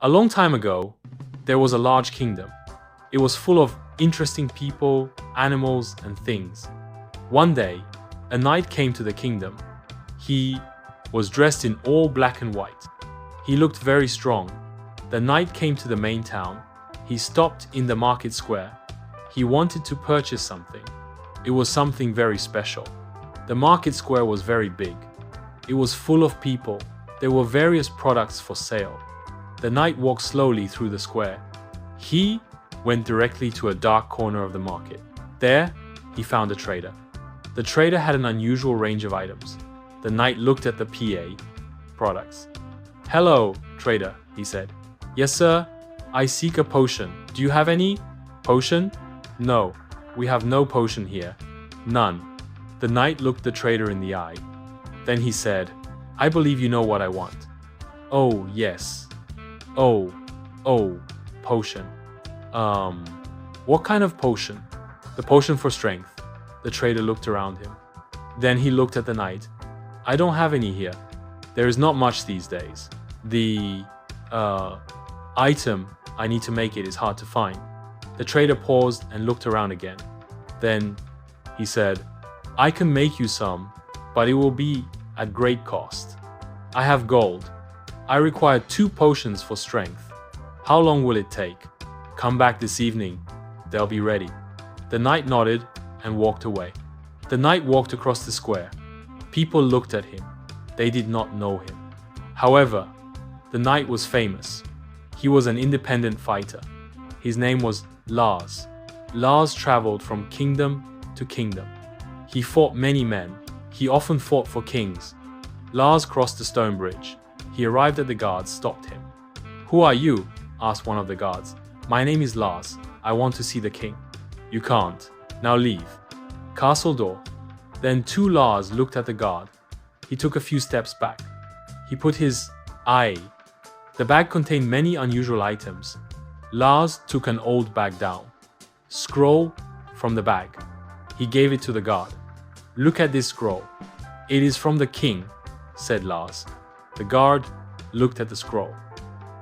A long time ago, there was a large kingdom. It was full of interesting people, animals, and things. One day, a knight came to the kingdom. He was dressed in all black and white. He looked very strong. The knight came to the main town. He stopped in the market square. He wanted to purchase something. It was something very special. The market square was very big. It was full of people. There were various products for sale. The knight walked slowly through the square. He went directly to a dark corner of the market. There, he found a trader. The trader had an unusual range of items. The knight looked at the PA products. "Hello, trader," he said. "Yes, sir. I seek a potion. Do you have any?" "Potion? No, we have no potion here. None." The knight looked the trader in the eye. Then he said, "I believe you know what I want." "Oh, yes. Oh, potion. What kind of potion?" "The potion for strength." The trader looked around him. Then he looked at the knight. "I don't have any here. There is not much these days. The item I need to make it is hard to find." The trader paused and looked around again. Then he said, "I can make you some, but it will be at great cost. I have gold. I require 2 potions for strength. How long will it take? Come back this evening. They'll be ready." The knight nodded and walked away. The knight walked across the square. People looked at him. They did not know him. However, the knight was famous. He was an independent fighter. His name was Lars. Lars traveled from kingdom to kingdom. He fought many men. He often fought for kings. Lars crossed the stone bridge. He arrived at the guards, stopped him. "Who are you?" asked one of the guards. "My name is Lars. I want to see the king." "You can't. Now leave." Castle door. Then 2 Lars looked at the guard. He took a few steps back. He put his eye. The bag contained many unusual items. Lars took an old bag down. Scroll from the bag. He gave it to the guard. "Look at this scroll. It is from the king," said Lars. The guard looked at the scroll.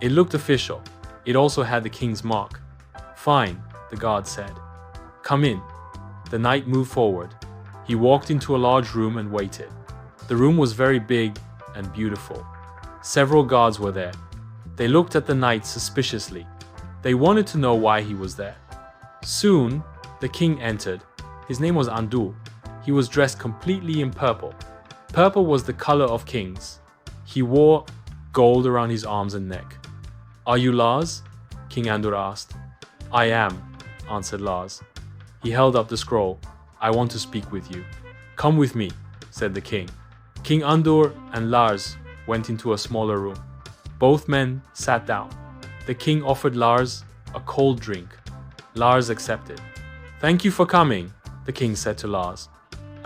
It looked official. It also had the king's mark. "Fine," the guard said. "Come in." The knight moved forward. He walked into a large room and waited. The room was very big and beautiful. Several guards were there. They looked at the knight suspiciously. They wanted to know why he was there. Soon, the king entered. His name was Andur. He was dressed completely in purple. Purple was the color of kings. He wore gold around his arms and neck. "Are you Lars?" King Andur asked. "I am," answered Lars. He held up the scroll. "I want to speak with you." "Come with me," said the king. King Andur and Lars went into a smaller room. Both men sat down. The king offered Lars a cold drink. Lars accepted. "Thank you for coming," the king said to Lars.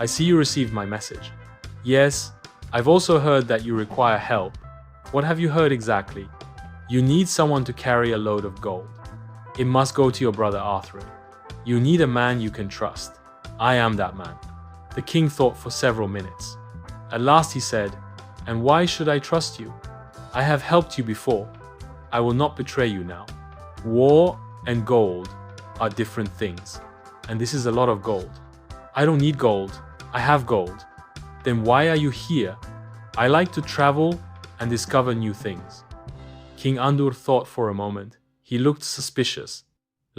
"I see you received my message." "Yes, I've also heard that you require help." "What have you heard exactly?" "You need someone to carry a load of gold. It must go to your brother Arthuren. You need a man you can trust. I am that man." The king thought for several minutes. At last he said, "And why should I trust you? I have helped you before. I will not betray you now. War and gold are different things, and this is a lot of gold." "I don't need gold. I have gold." "Then why are you here?" "I like to travel and discover new things." King Andur thought for a moment. He looked suspicious.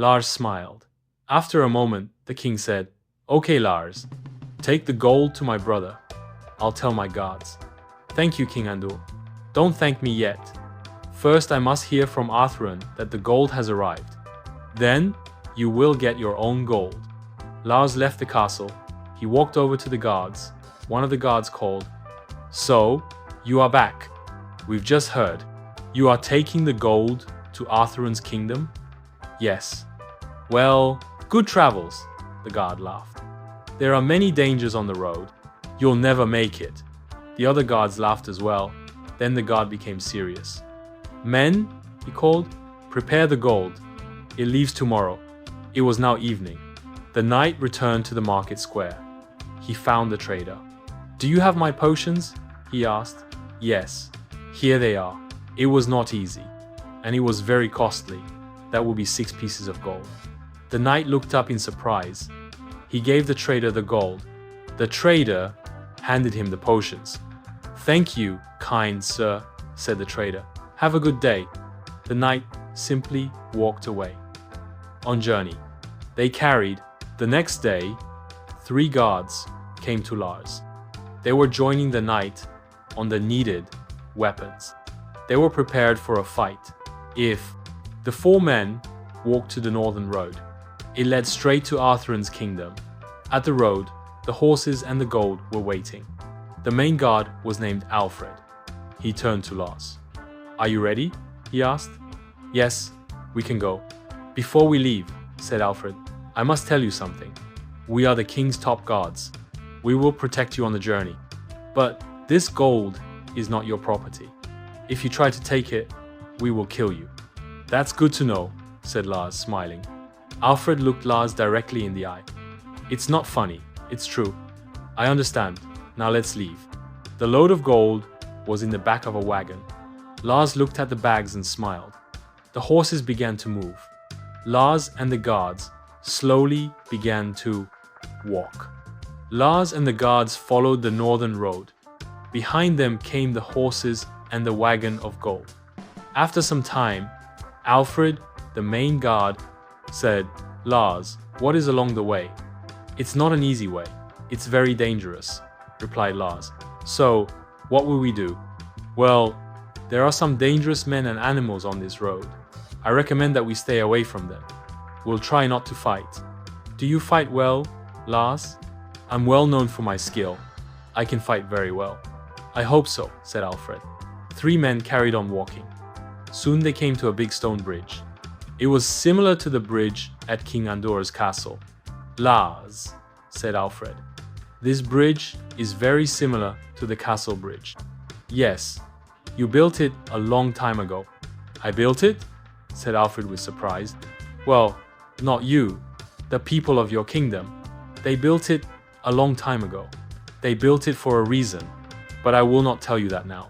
Lars smiled. After a moment, the king said, "Okay, Lars, take the gold to my brother. I'll tell my guards." "Thank you, King Andur." "Don't thank me yet. First, I must hear from Arthuren that the gold has arrived. Then, you will get your own gold." Lars left the castle. He walked over to the guards. One of the guards called, "So, you are back. We've just heard. You are taking the gold to Arthuren's kingdom?" "Yes." "Well, good travels," the guard laughed. "There are many dangers on the road. You'll never make it." The other guards laughed as well. Then the guard became serious. "Men," he called, "prepare the gold. It leaves tomorrow." It was now evening. The knight returned to the market square. He found the trader. "Do you have my potions?" he asked. "Yes. Here they are." It was not easy. and it was very costly. That would be 6 pieces of gold. The knight looked up in surprise. He gave the trader the gold. The trader handed him the potions. "Thank you, kind sir," said the trader. "Have a good day." The knight simply walked away. On journey, they carried. The next day, 3 guards came to Lars. They were joining the knight on the needed weapons. They were prepared for a fight. The 4 men walked to the northern road. It led straight to Arthuren's kingdom. At the road, the horses and the gold were waiting. The main guard was named Alfred. He turned to Lars. "Are you ready?" he asked. "Yes, we can go." "Before we leave," said Alfred, "I must tell you something. We are the king's top guards. We will protect you on the journey. But this gold is not your property. If you try to take it, we will kill you." "That's good to know," said Lars, smiling. Alfred looked Lars directly in the eye. "It's not funny, it's true. I understand. Now let's leave." The load of gold was in the back of a wagon. Lars looked at the bags and smiled. The horses began to move. Lars and the guards slowly began to walk. Lars and the guards followed the northern road. Behind them came the horses and the wagon of gold. After some time, Alfred, the main guard, said, "Lars, what is along the way?" "It's not an easy way. It's very dangerous," replied Lars. "So, what will we do?" "Well, there are some dangerous men and animals on this road. I recommend that we stay away from them. We'll try not to fight." "Do you fight well, Lars?" "I'm well known for my skill. I can fight very well." "I hope so," said Alfred. 3 men carried on walking. Soon they came to a big stone bridge. It was similar to the bridge at King Andur's castle. "Lars," said Alfred, "this bridge is very similar to the castle bridge." "Yes, you built it a long time ago." "I built it?" said Alfred with surprise. "Well, not you, the people of your kingdom. They built it a long time ago. They built it for a reason, but I will not tell you that now."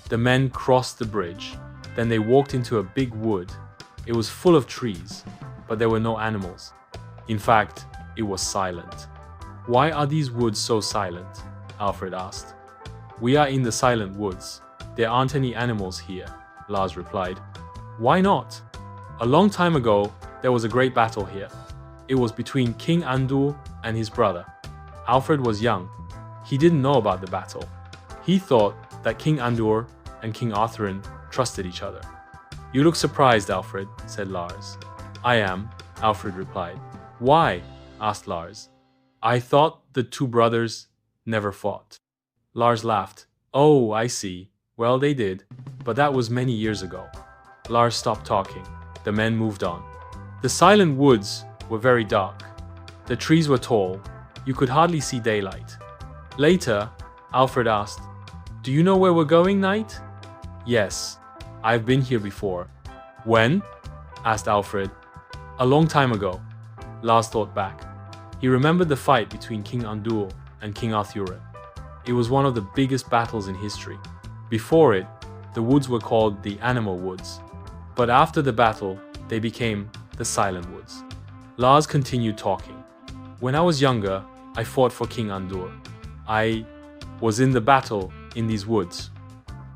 The men crossed the bridge. Then they walked into a big wood. It was full of trees, but there were no animals. In fact, it was silent. "Why are these woods so silent?" Alfred asked. "We are in the silent woods. There aren't any animals here," Lars replied. "Why not?" "A long time ago, there was a great battle here. It was between King Andur and his brother. Alfred was young. He didn't know about the battle. He thought that King Andur and King Arthuren trusted each other." "You look surprised, Alfred," said Lars. "I am," Alfred replied. "Why?" asked Lars. "I thought the 2 brothers never fought." Lars laughed. "Oh, I see. Well, they did, but that was many years ago." Lars stopped talking. The men moved on. The silent woods were very dark. The trees were tall. You could hardly see daylight. Later, Alfred asked, "Do you know where we're going, knight?" "Yes, I've been here before." "When?" asked Alfred. "A long time ago." Lars thought back. He remembered the fight between King Andur and King Arthuren. It was one of the biggest battles in history. Before it, the woods were called the Animal Woods. But after the battle, they became the Silent Woods. Lars continued talking. "When I was younger, I fought for King Andur. I was in the battle in these woods."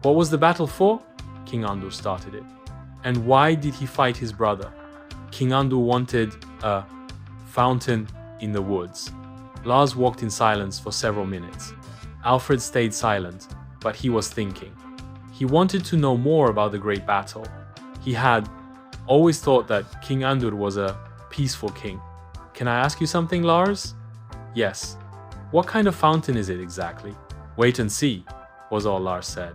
"What was the battle for?" King Andur started it. "And why did he fight his brother?" "King Andur wanted a fountain in the woods." Lars walked in silence for several minutes. Alfred stayed silent, but he was thinking. He wanted to know more about the great battle. He had always thought that King Andur was a peaceful king. "Can I ask you something, Lars?" "Yes." "What kind of fountain is it exactly?" "Wait and see," was all Lars said.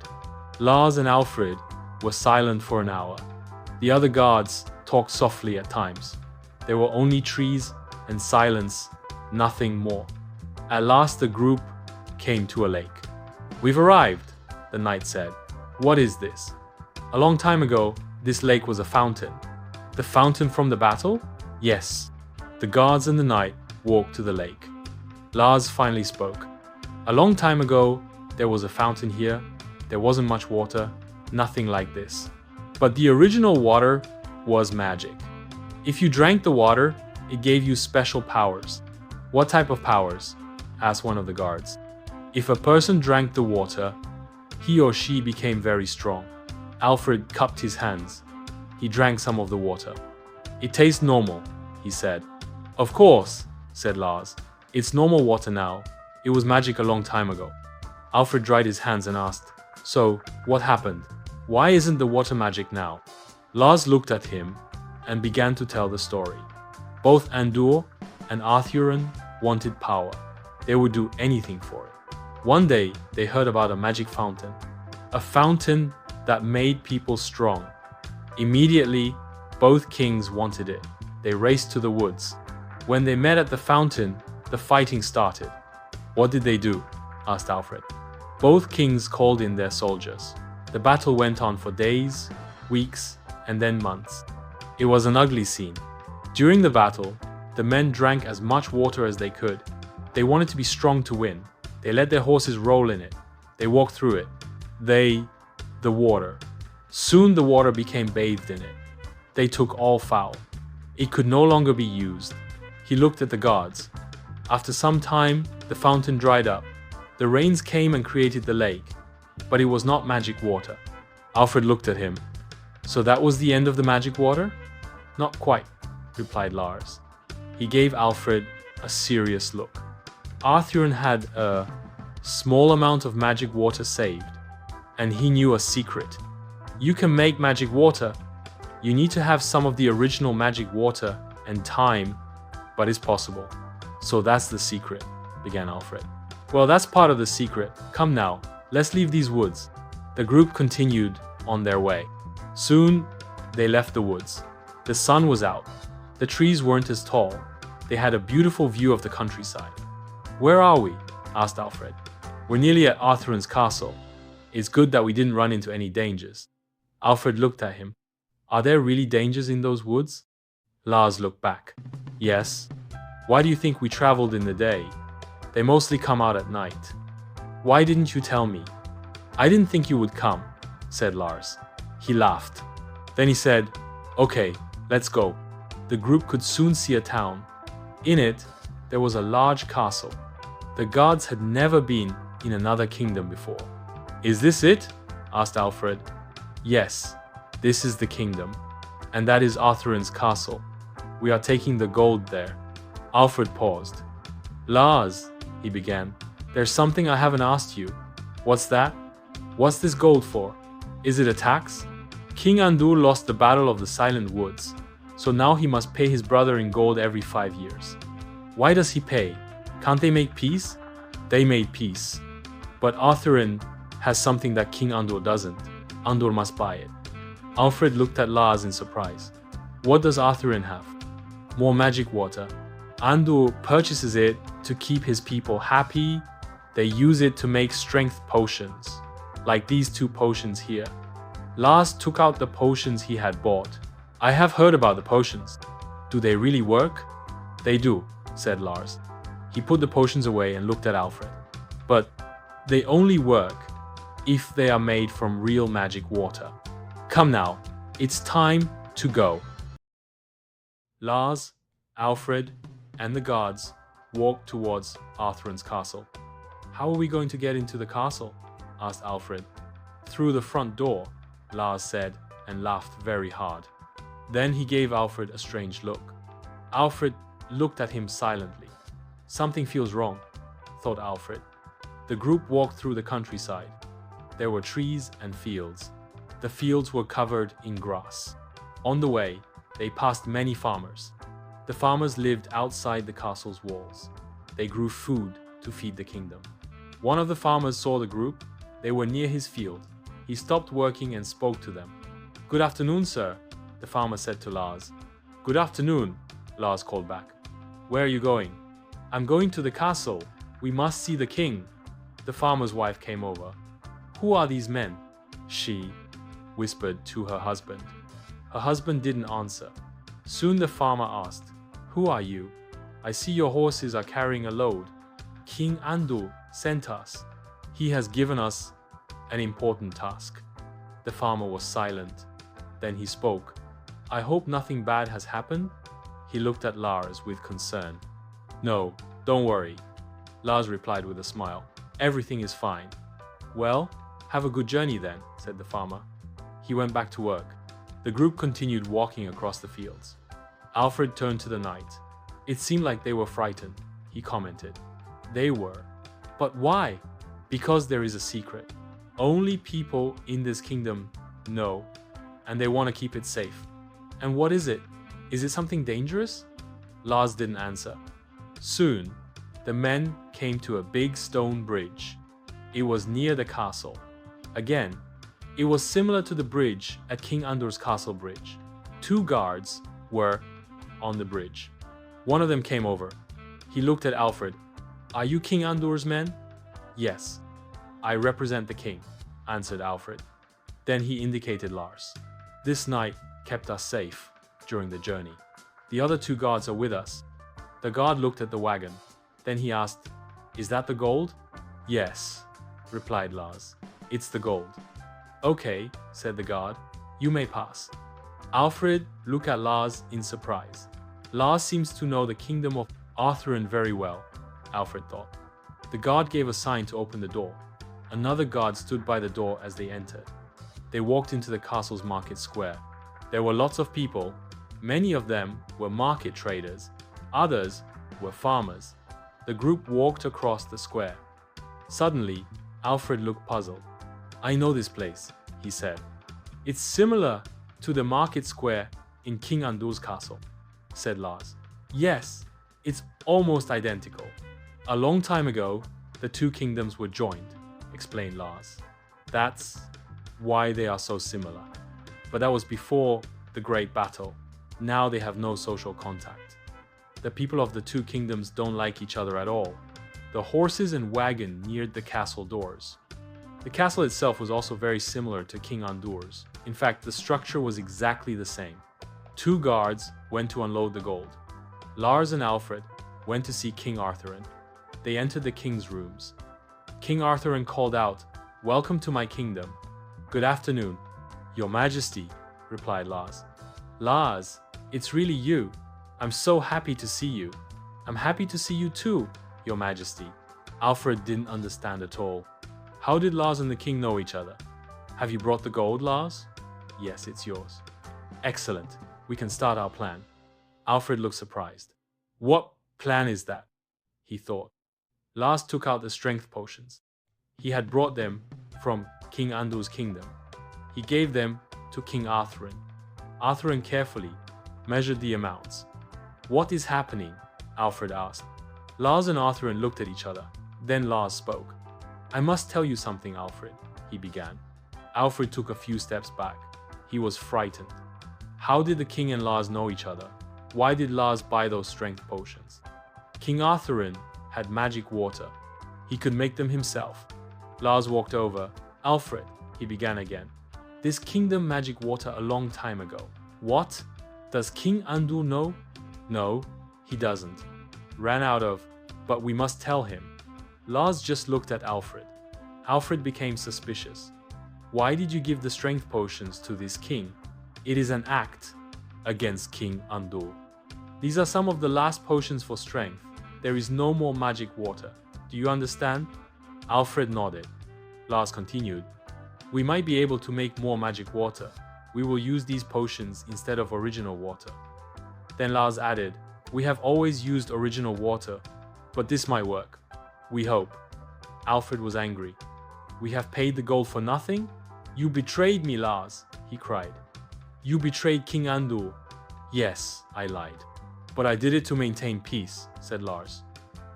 Lars and Alfred were silent for an hour. The other guards talked softly at times. There were only trees and silence, nothing more. At last the group came to a lake. "We've arrived," the knight said. "What is this?" "A long time ago, this lake was a fountain." "The fountain from the battle?" "Yes." The guards and the knight walked to the lake. Lars finally spoke. "A long time ago, there was a fountain here. There wasn't much water, nothing like this. But the original water was magic. If you drank the water, it gave you special powers. What type of powers? Asked one of the guards. If a person drank the water, he or she became very strong. Alfred cupped his hands. He drank some of the water. It tastes normal, he said. Of course, said Lars. It's normal water now. It was magic a long time ago. Alfred dried his hands and asked, so, what happened? Why isn't the water magic now? Lars looked at him and began to tell the story. Both Andur and Arthuren wanted power. They would do anything for it. One day, they heard about a magic fountain. A fountain that made people strong. Immediately, both kings wanted it. They raced to the woods. When they met at the fountain, the fighting started. What did they do? Asked Alfred. Both kings called in their soldiers. The battle went on for days, weeks, and then months. It was an ugly scene. During the battle, the men drank as much water as they could. They wanted to be strong to win. They let their horses roll in it. They walked through it. The water. Soon the water became bathed in it. They took all foul. It could no longer be used. He looked at the guards. After some time, the fountain dried up. The rains came and created the lake, but it was not magic water. Alfred looked at him. So that was the end of the magic water? Not quite, replied Lars. He gave Alfred a serious look. Arthuren had a small amount of magic water saved, and he knew a secret. You can make magic water. You need to have some of the original magic water and time, but it's possible. So that's the secret, began Alfred. Well, that's part of the secret. Come now, let's leave these woods. The group continued on their way. Soon, they left the woods. The sun was out. The trees weren't as tall. They had a beautiful view of the countryside. Where are we? Asked Alfred. We're nearly at Arthuren's castle. It's good that we didn't run into any dangers. Alfred looked at him. Are there really dangers in those woods? Lars looked back. Yes. Why do you think we traveled in the day? They mostly come out at night. Why didn't you tell me? I didn't think you would come, said Lars. He laughed. Then he said, okay, let's go. The group could soon see a town. In it, there was a large castle. The guards had never been in another kingdom before. Is this it? Asked Alfred. Yes, this is the kingdom, and that is Arthuren's castle. We are taking the gold there. Alfred paused. Lars, he began, there's something I haven't asked you. What's that? What's this gold for? Is it a tax? King Andur lost the Battle of the Silent Woods, so now he must pay his brother in gold every 5 years. Why does he pay? Can't they make peace? They made peace. But Arthuren has something that King Andur doesn't. Andur must buy it. Alfred looked at Lars in surprise. What does Arthuren have? More magic water. Andur purchases it to keep his people happy. They use it to make strength potions, like these 2 potions here. Lars took out the potions he had bought. I have heard about the potions. Do they really work? They do, said Lars. He put the potions away and looked at Alfred. But they only work if they are made from real magic water. Come now, it's time to go. Lars, Alfred, and the guards walked towards Arthuren's castle. How are we going to get into the castle? Asked Alfred. Through the front door, Lars said, and laughed very hard. Then he gave Alfred a strange look. Alfred looked at him silently. Something feels wrong, thought Alfred. The group walked through the countryside. There were trees and fields. The fields were covered in grass. On the way, they passed many farmers. The farmers lived outside the castle's walls. They grew food to feed the kingdom. One of the farmers saw the group. They were near his field. He stopped working and spoke to them. Good afternoon, sir, the farmer said to Lars. Good afternoon, Lars called back. Where are you going? I'm going to the castle. We must see the king. The farmer's wife came over. Who are these men? She whispered to her husband. Her husband didn't answer. Soon the farmer asked, Who are you? I see your horses are carrying a load. King Andur sent us. He has given us an important task. The farmer was silent. Then he spoke. I hope nothing bad has happened? He looked at Lars with concern. No, don't worry, Lars replied with a smile. Everything is fine. Well, have a good journey then, said the farmer. He went back to work. The group continued walking across the fields. Alfred turned to the knight. It seemed like they were frightened, he commented. They were. But why? Because there is a secret. Only people in this kingdom know, and they want to keep it safe. And what is it? Is it something dangerous? Lars didn't answer. Soon, the men came to a big stone bridge. It was near the castle. Again, it was similar to the bridge at King Andur's castle bridge. 2 guards were on the bridge. One of them came over. He looked at Alfred. Are you King Andur's men? Yes. I represent the king, answered Alfred. Then he indicated Lars. This knight kept us safe during the journey. The other 2 guards are with us. The guard looked at the wagon. Then he asked, Is that the gold? Yes, replied Lars. It's the gold. Okay, said the guard. You may pass. Alfred looked at Lars in surprise. Lars seems to know the kingdom of Arthuren very well, Alfred thought. The guard gave a sign to open the door. Another guard stood by the door as they entered. They walked into the castle's market square. There were lots of people. Many of them were market traders. Others were farmers. The group walked across the square. Suddenly, Alfred looked puzzled. I know this place, he said. It's similar to the market square in King Andur's castle, said Lars. Yes, it's almost identical. A long time ago, the 2 kingdoms were joined, explained Lars. That's why they are so similar. But that was before the Great Battle. Now they have no social contact. The people of the 2 kingdoms don't like each other at all. The horses and wagon neared the castle doors. The castle itself was also very similar to King Andur's. In fact, the structure was exactly the same. 2 guards went to unload the gold. Lars and Alfred went to see King Arthuren. They entered the king's rooms. King Arthuren called out, Welcome to my kingdom. Good afternoon, Your Majesty, replied Lars. Lars, it's really you. I'm so happy to see you. I'm happy to see you too, Your Majesty. Alfred didn't understand at all. How did Lars and the king know each other? Have you brought the gold, Lars? Yes, it's yours. Excellent. We can start our plan. Alfred looked surprised. What plan is that? He thought. Lars took out the strength potions. He had brought them from King Andur's kingdom. He gave them to King Arthuren. Arthuren carefully measured the amounts. What is happening? Alfred asked. Lars and Arthuren looked at each other. Then Lars spoke. I must tell you something, Alfred, he began. Alfred took a few steps back. He was frightened. How did the king and Lars know each other? Why did Lars buy those strength potions? King Arthuren had magic water. He could make them himself. Lars walked over. Alfred, he began again. This kingdom magic water a long time ago. What? Does King Andur know? No, he doesn't. Ran out of, but we must tell him. Lars just looked at Alfred. Alfred became suspicious. Why did you give the strength potions to this king? It is an act against King Andur. These are some of the last potions for strength. There is no more magic water. Do you understand? Alfred nodded. Lars continued. We might be able to make more magic water. We will use these potions instead of original water. Then Lars added, We have always used original water, but this might work. We hope. Alfred was angry. We have paid the gold for nothing? You betrayed me, Lars, he cried. You betrayed King Andur. Yes, I lied. But I did it to maintain peace, said Lars.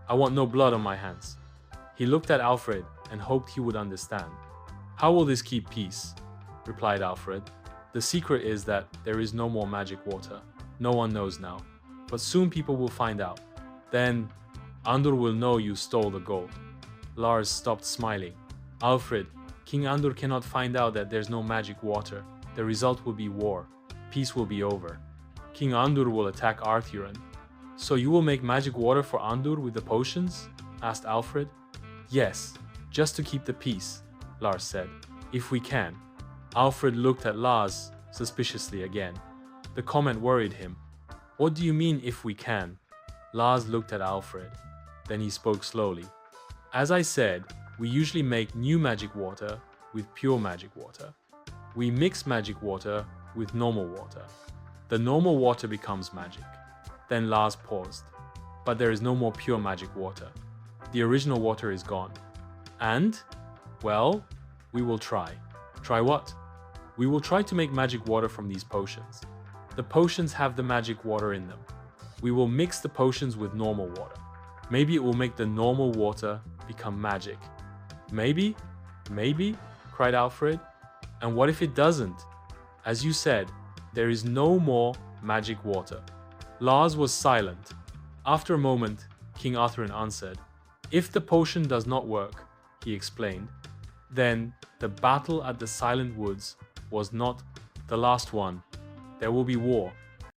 I want no blood on my hands. He looked at Alfred and hoped he would understand. How will this keep peace? Replied Alfred. The secret is that there is no more magic water. No one knows now. But soon people will find out. Then Andur will know you stole the gold. Lars stopped smiling. Alfred, King Andur cannot find out that there's no magic water. The result will be war. Peace will be over. King Andur will attack Arthuren. So you will make magic water for Andur with the potions? Asked Alfred. Yes, just to keep the peace, Lars said. If we can. Alfred looked at Lars suspiciously again. The comment worried him. What do you mean if we can? Lars looked at Alfred. Then he spoke slowly. As I said, we usually make new magic water with pure magic water. We mix magic water with normal water. The normal water becomes magic. Then Lars paused. But there is no more pure magic water. The original water is gone. And? Well, we will try. Try what? We will try to make magic water from these potions. The potions have the magic water in them. We will mix the potions with normal water. Maybe it will make the normal water become magic. Maybe? Maybe? Cried Alfred. And what if it doesn't? As you said, there is no more magic water. Lars was silent. After a moment, King Arthuren answered. If the potion does not work, he explained, then the battle at the Silent Woods was not the last one. There will be war.